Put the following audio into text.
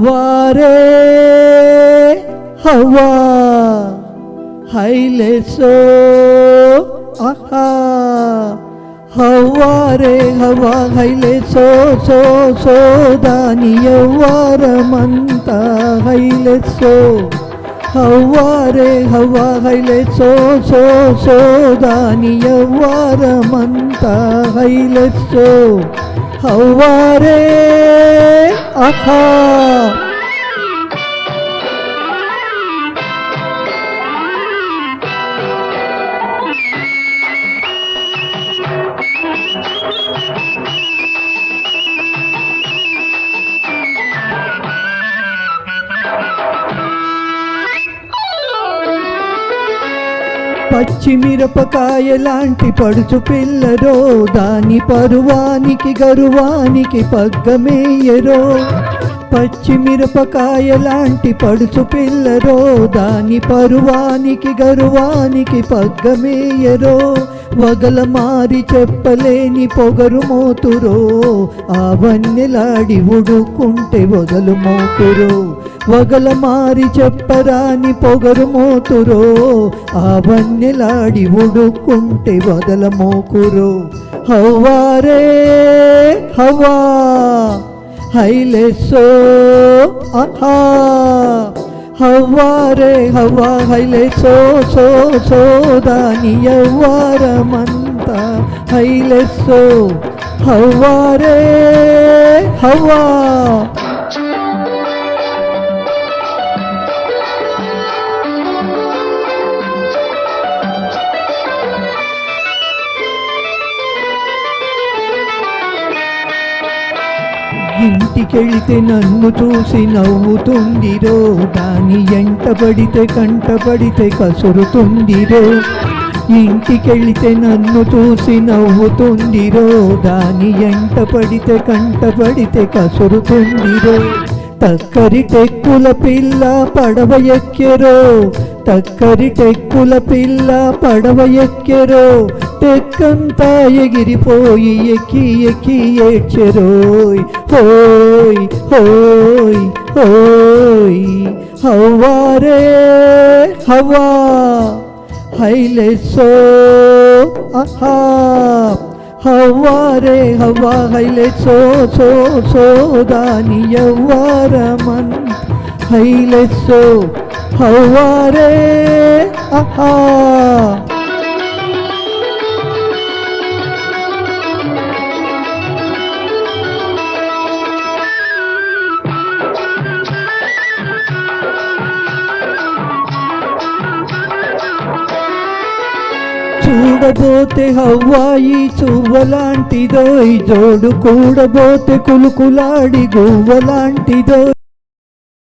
హవ్వారే హవ్వా హైలేసో ఆహా హవ్వారే హవ్వా హైలేసో so so దాని యవ్వారమంతా హైలేసో హవ్వారే హవ్వా హైలేసో so so దాని యవ్వారమంతా హైలేసో హవ్వారే ఆహా పచ్చిమిరపకాయ లాంటి పడుచు పిల్లరో దాని పరువానికి గరువానికి పగ్గమేయరో పచ్చిమిరపకాయ లాంటి పడుచు పిల్లరో దాని పరువానికి గరువానికి పగ్గమేయరో వగల మారి చెప్పలేని పొగరు మోతురో అవన్నెలాడి ఉడుకుంటే వగలు మోతురో వగల మారి చెప్పరాని పొగరు మోతురో అవన్నెలాడి ఉడుకుంటే వదల మోకురో హవ్వారే హవ్వా హైలేసో ఆహా హవ్వారే హవ్వా హైలేసో సో సో దాని యవ్వారమంతా హైలేసో హవ్వారే హవ్వా ఇంటికెళితే నన్ను చూసి నవ్వుతుందిరో దాని ఎంటబడితే కంటబడితే కసురుతుందిరో ఇంటికెళితే నన్ను చూసి నవ్వుతుందిరో దాని ఎంటబడితే కంటబడితే కసురుతుందిరో తక్కరి టెక్కుల పిల్ల పడవ ఎక్కెరో తక్కరి టెక్కుల పిల్ల పడవ ఎక్కెరో టెక్కంతా ఎగిరిపోయి ఎక్కి ఎక్కి ఏడ్చెరోయ్ హోయ్ హోయ్ హోయ్ హవ్వారే హవ్వా హైలేసో ఆహా హవ్వారే హవ్వా హైలేసో సో సో దాని యవ్వారమన్ హైలేసో హవ్వారే ఆహా చూడబోతే హవ్వాయి చువ్వలాంటిదోయ్ జోడు కూడబోతే కులుకులాడి గువ్వలాంటిదో